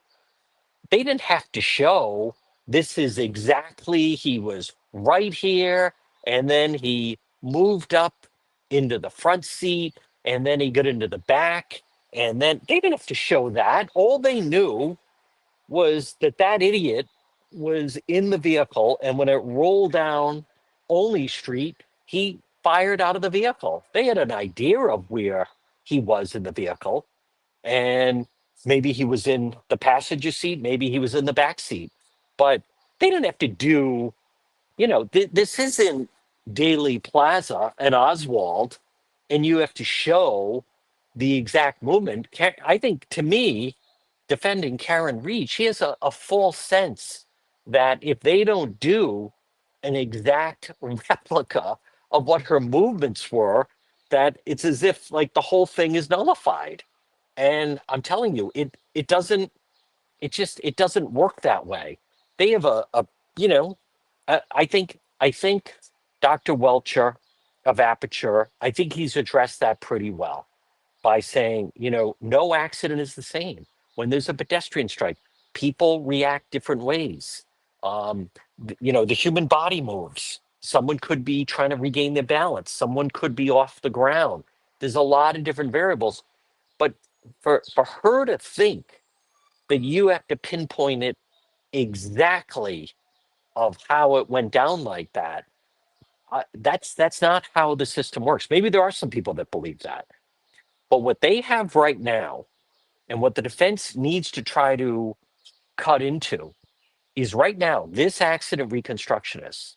Speaker 1: They didn't have to show this is exactly, he was right here, and then he moved up into the front seat, and then he got into the back, and then they didn't have to show that. All they knew was that that idiot was in the vehicle, and when it rolled down Olney Street, he fired out of the vehicle. They had an idea of where he was in the vehicle, and maybe he was in the passenger seat, maybe he was in the back seat, but they didn't have to do, this isn't Daily Plaza and Oswald, and you have to show the exact movement. I think, to me, defending Karen Reed, she has a false sense that if they don't do an exact replica of what her movements were, that it's as if like the whole thing is nullified. And I'm telling you, it doesn't. It doesn't work that way. They have you know, I think Dr. Welcher of Aperture, I think he's addressed that pretty well by saying, no accident is the same. When there's a pedestrian strike, people react different ways. The human body moves. Someone could be trying to regain their balance. Someone could be off the ground. There's a lot of different variables. But for her to think that you have to pinpoint it exactly of how it went down like that, that's not how the system works. Maybe there are some people that believe that, but what they have right now and what the defense needs to try to cut into is right now, this accident reconstructionist,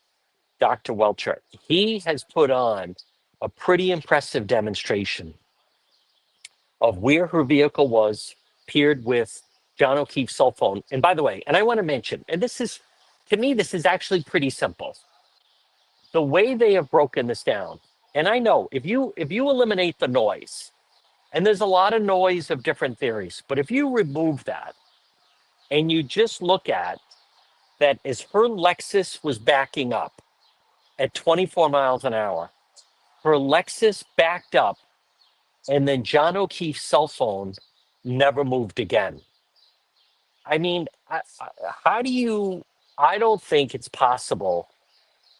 Speaker 1: Dr. Welcher, he has put on a pretty impressive demonstration of where her vehicle was, paired with John O'Keefe's cell phone. And by the way, and I want to mention, and to me, this is actually pretty simple. The way they have broken this down, and I know if you eliminate the noise, and there's a lot of noise of different theories, but if you remove that and you just look at that as her Lexus was backing up at 24 miles an hour, her Lexus backed up, and then John O'Keefe's cell phone never moved again. I mean, how do you? I don't think it's possible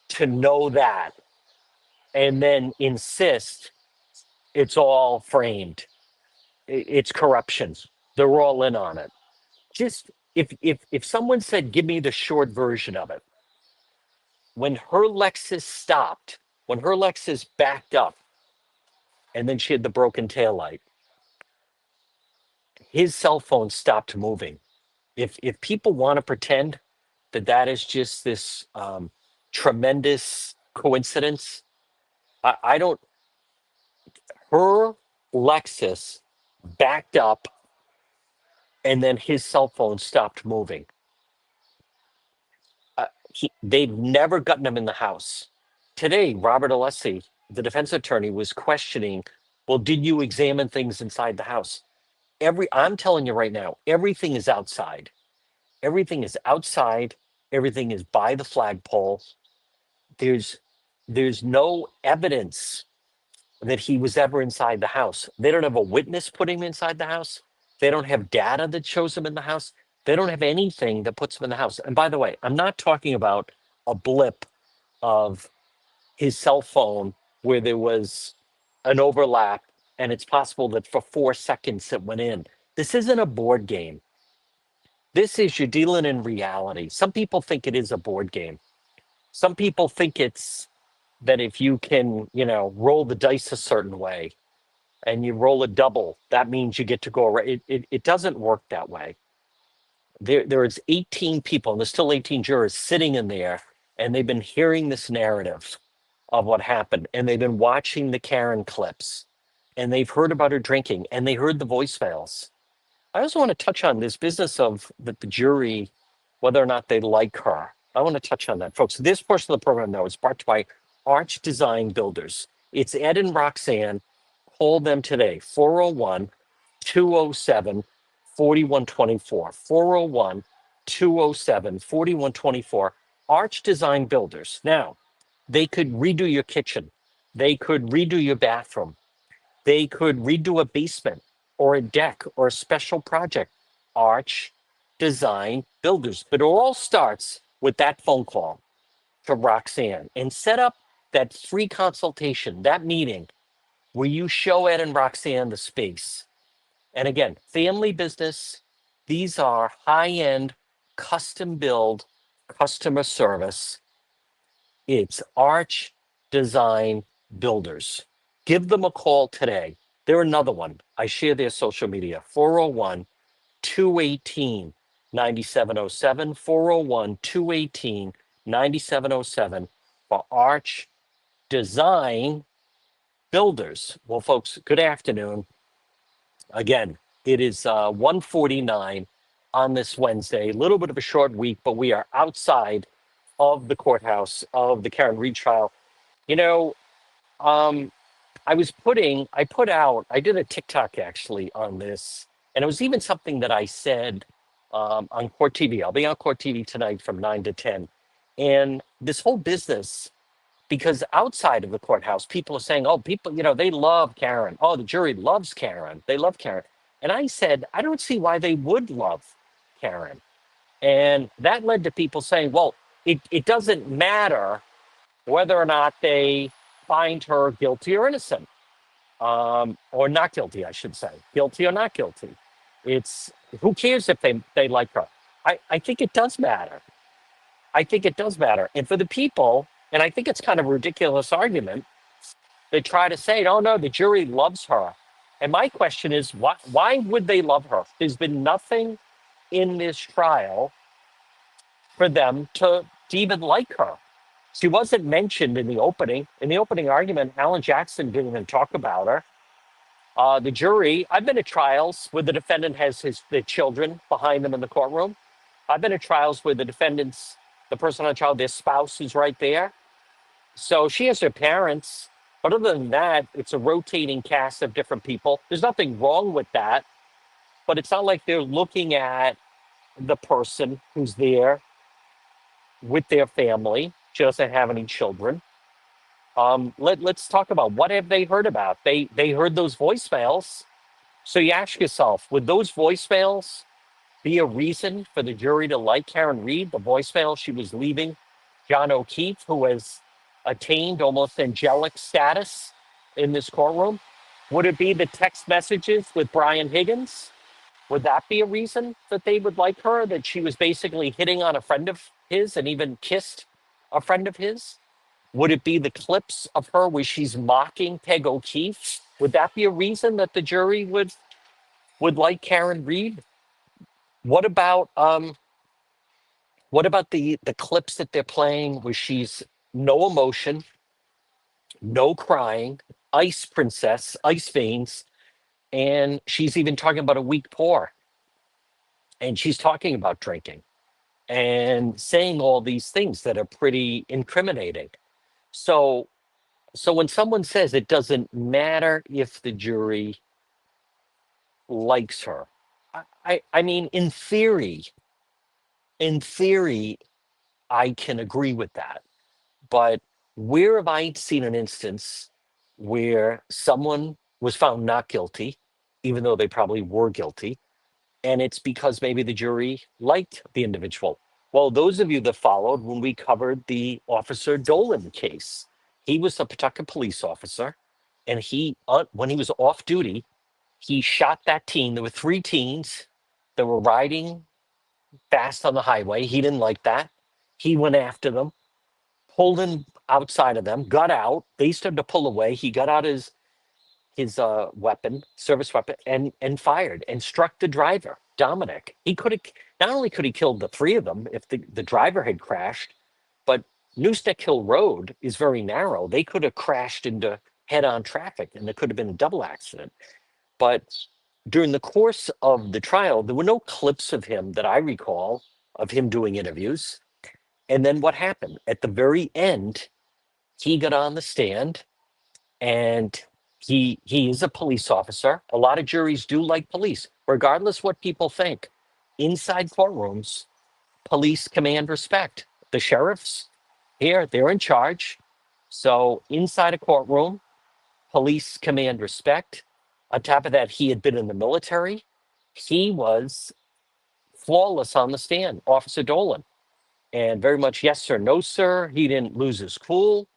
Speaker 1: to know that and then insist it's all framed. It's corruption. They're all in on it. Just if someone said, "Give me the short version of it," when her Lexus stopped, when her Lexus backed up, and then she had the broken taillight, his cell phone stopped moving. If people want to pretend that that is just this tremendous coincidence, I don't. Her Lexus backed up, and then his cell phone stopped moving. They've never gotten him in the house. Today, Robert Alessi, the defense attorney, was questioning, well, did you examine things inside the house? I'm telling you right now, everything is outside. Everything is outside. Everything is by the flagpole. There's there's no evidence that he was ever inside the house. They don't have a witness putting him inside the house. They don't have data that shows him in the house. They don't have anything that puts him in the house. And by the way, I'm not talking about a blip of his cell phone where there was an overlap and it's possible that for 4 seconds it went in. This isn't a board game. This is you're dealing in reality. Some people think it is a board game. Some people think it's that if you can, roll the dice a certain way and you roll a double, that means you get to go around. It doesn't work that way. There is 18 people, and there's still 18 jurors sitting in there, and they've been hearing this narrative of what happened, and they've been watching the Karen clips, and they've heard about her drinking, and they heard the voicemails. I also want to touch on this business of the jury, whether or not they like her. I want to touch on that, folks. This portion of the program, though, is brought to you by Arch Design Builders. It's Ed and Roxanne. Call them today, 401 207 4124. 401 207 4124. Arch Design Builders. Now, they could redo your kitchen, they could redo your bathroom, they could redo a basement or a deck or a special project. Arch Design Builders. But it all starts with that phone call to Roxanne and set up that free consultation, that meeting where you show Ed and Roxanne the space. And again, family business, these are high end, custom build, customer service. It's Arch Design Builders. Give them a call today. They're another one. I share their social media, 401 218 9707, 401 218 9707 for Arch Design Builders. Well, folks, good afternoon. Again, it is 1:49 on this Wednesday. A little bit of a short week, but we are outside of the courthouse of the Karen Reed trial. You know, um, I did a TikTok actually on this, and it was even something that I said on Court TV. I'll be on Court TV tonight from 9 to 10. And this whole business, because outside of the courthouse, people are saying, oh, people, they love Karen. Oh, the jury loves Karen. They love Karen. And I said, I don't see why they would love Karen. And that led to people saying, well, it doesn't matter whether or not they find her guilty or innocent, or not guilty, I should say, guilty or not guilty. It's who cares if they like her? I think it does matter. I think it does matter. And for the people, and I think it's kind of a ridiculous argument, they try to say, oh no, the jury loves her. And my question is, why would they love her? There's been nothing in this trial for them to even like her. She wasn't mentioned in the opening. In the opening argument, Alan Jackson didn't even talk about her. The jury, I've been at trials where the defendant has the children behind them in the courtroom. I've been at trials where the person on trial, their spouse is right there. So she has her parents. But other than that, it's a rotating cast of different people. There's nothing wrong with that. But it's not like they're looking at the person who's there with their family. She doesn't have any children. Let's talk about what have they heard about? They heard those voicemails. So you ask yourself, would those voicemails be a reason for the jury to like Karen Reed? The voicemail she was leaving John O'Keefe, who has attained almost angelic status in this courtroom. Would it be the text messages with Brian Higgins? Would that be a reason that they would like her? That she was basically hitting on a friend of his and even kissed a friend of his? Would it be the clips of her where she's mocking Peg O'Keefe? Would that be a reason that the jury would like Karen Reed? What about the clips that they're playing where she's no emotion, no crying, ice princess, ice veins, and she's even talking about a weak pour, and she's talking about drinking and saying all these things that are pretty incriminating. So when someone says it doesn't matter if the jury likes her, I mean, in theory, I can agree with that. But where have I seen an instance where someone was found not guilty, even though they probably were guilty, and it's because maybe the jury liked the individual? Well, those of you that followed when we covered the Officer Dolan case, he was a Pawtucket police officer, and when he was off duty, he shot that teen. There were three teens that were riding fast on the highway. He didn't like that. He went after them, pulled in outside of them, got out. They started to pull away. He got out his weapon, service weapon, and fired and struck the driver, Dominic. He could have not only could he killed the three of them if the driver had crashed, but Newsteck Hill Road is very narrow. They could have crashed into head-on traffic, and there could have been a double accident. But during the course of the trial, there were no clips of him that I recall of him doing interviews. And then what happened? At the very end, he got on the stand, and he is a police officer. A lot of juries do like police, regardless what people think. Inside courtrooms, police command respect. The sheriffs here, they're in charge. So inside a courtroom, police command respect. On top of that, he had been in the military. He was flawless on the stand, Officer Dolan, and very much yes sir, no sir. He didn't lose his cool.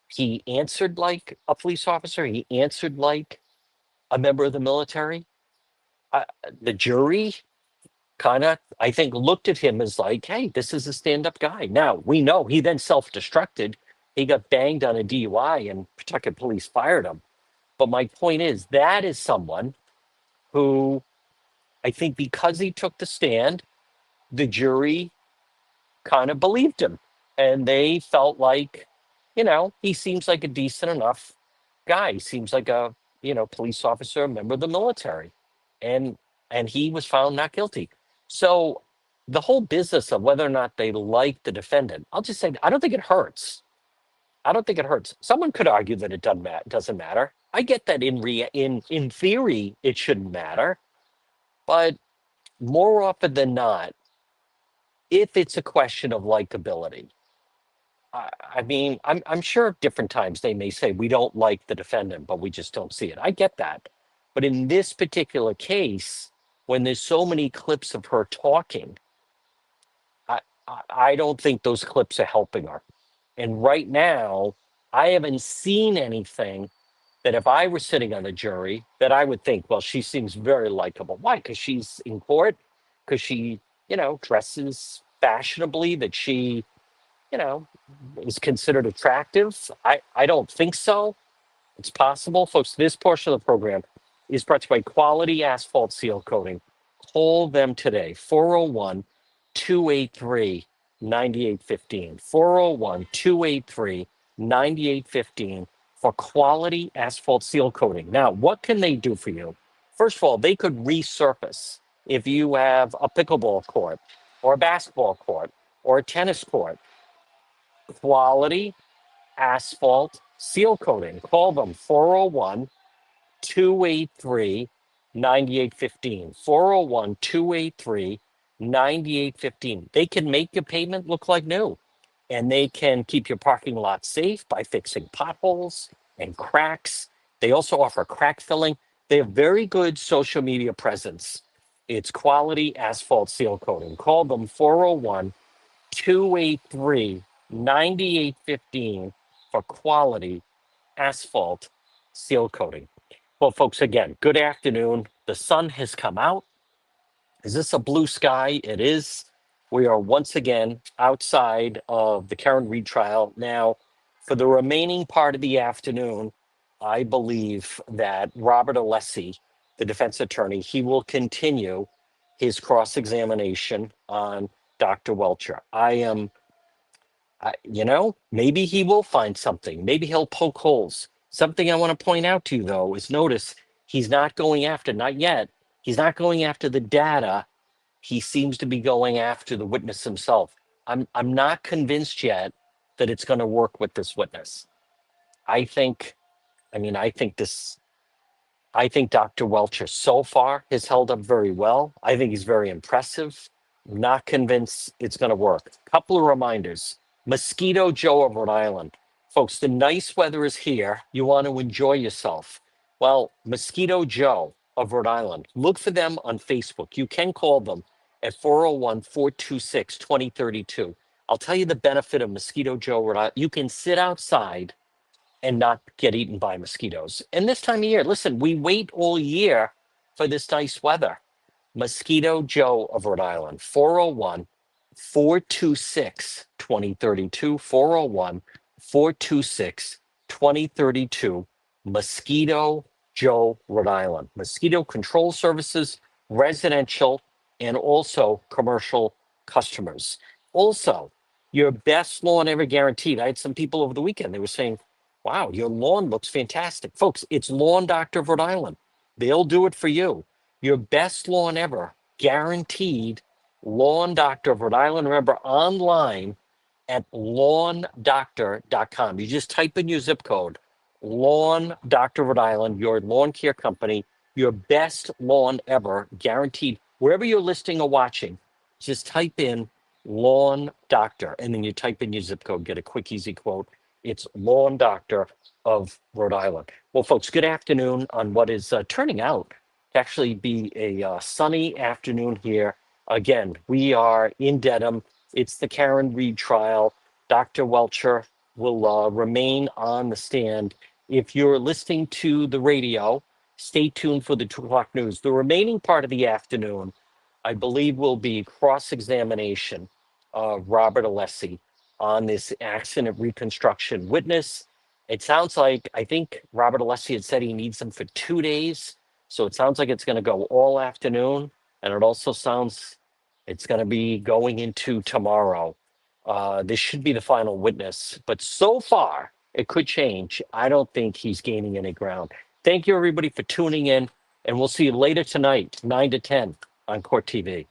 Speaker 1: He answered like a police officer. He answered like a member of the military. The jury kind of, I think, looked at him as like, hey, this is a stand-up guy. Now, we know he then self-destructed. He got banged on a DUI and Pawtucket police fired him. But my point is, that is someone who I think because he took the stand, the jury kind of believed him. And they felt like, he seems like a decent enough guy. He seems like a, police officer, a member of the military. And he was found not guilty. So the whole business of whether or not they like the defendant, I'll just say, I don't think it hurts. I don't think it hurts. Someone could argue that it doesn't matter. I get that in theory, it shouldn't matter. But more often than not, if it's a question of likability, I mean, I'm sure at different times they may say we don't like the defendant, but we just don't see it. I get that. But in this particular case, when there's so many clips of her talking, I don't think those clips are helping her. And right now, I haven't seen anything that if I were sitting on the jury, that I would think, well, she seems very likable. Why? Because she's in court, because she, dresses fashionably, that she, you know, is considered attractive. I don't think so. It's possible. Folks, this portion of the program is brought to you by Quality Asphalt Seal Coating. Call them today, 401 283 9815. 401 283 9815 for quality asphalt seal coating. Now, what can they do for you? First of all, they could resurface if you have a pickleball court or a basketball court or a tennis court. Quality asphalt seal coating. Call them 401 283 9815. 401 283 9815. They can make your pavement look like new, and they can keep your parking lot safe by fixing potholes and cracks. They also offer crack filling. They have very good social media presence. It's quality asphalt seal coating. Call them 401 283 9815 for quality asphalt seal coating. Well, folks, again, good afternoon. The sun has come out. Is this a blue sky? It is. We are once again outside of the Karen Reed trial. Now, for the remaining part of the afternoon, I believe that Robert Alessi, the defense attorney, he will continue his cross-examination on Dr. Welcher. Maybe he will find something. Maybe he'll poke holes. Something I want to point out to you, though, is notice he's not going after, not yet, he's not going after the data. He seems to be going after the witness himself. I'm not convinced yet that it's going to work with this witness. I think, I think this I think Dr. Welcher so far has held up very well. I think he's very impressive. Not convinced it's going to work. Couple of reminders. Mosquito Joe of Rhode Island. Folks, the nice weather is here. You want to enjoy yourself. Well, Mosquito Joe of Rhode Island. Look for them on Facebook. You can call them at 401 426 2032. I'll tell you the benefit of Mosquito Joe Rhode Island. You can sit outside and not get eaten by mosquitoes. And this time of year, listen, we wait all year for this nice weather. Mosquito Joe of Rhode Island, 401 426 2032. 401 426 2032. Mosquito Joe, Rhode Island. Mosquito control services, residential, and also commercial customers. Also, your best lawn ever guaranteed. I had some people over the weekend, they were saying, wow, your lawn looks fantastic. Folks, it's Lawn Doctor of Rhode Island. They'll do it for you. Your best lawn ever, guaranteed. Lawn Doctor of Rhode Island. Remember, online at lawndoctor.com. You just type in your zip code, Lawn Doctor of Rhode Island, your lawn care company, your best lawn ever, guaranteed. Wherever you're listening or watching, just type in Lawn Doctor, and then you type in your zip code, get a quick, easy quote. It's Lawn Doctor of Rhode Island. Well, folks, good afternoon on what is turning out to actually be a sunny afternoon here. Again, we are in Dedham. It's the Karen Reed trial. Dr. Welcher will remain on the stand. If you're listening to the radio, stay tuned for the 2 o'clock news. The remaining part of the afternoon, I believe, will be cross-examination of Robert Alessi on this accident reconstruction witness. It sounds like, I think Robert Alessi had said he needs them for 2 days. So it sounds like it's going to go all afternoon. And it also sounds it's going to be going into tomorrow. This should be the final witness. But so far, it could change. I don't think he's gaining any ground. Thank you, everybody, for tuning in. And we'll see you later tonight, 9 to 10 on Court TV.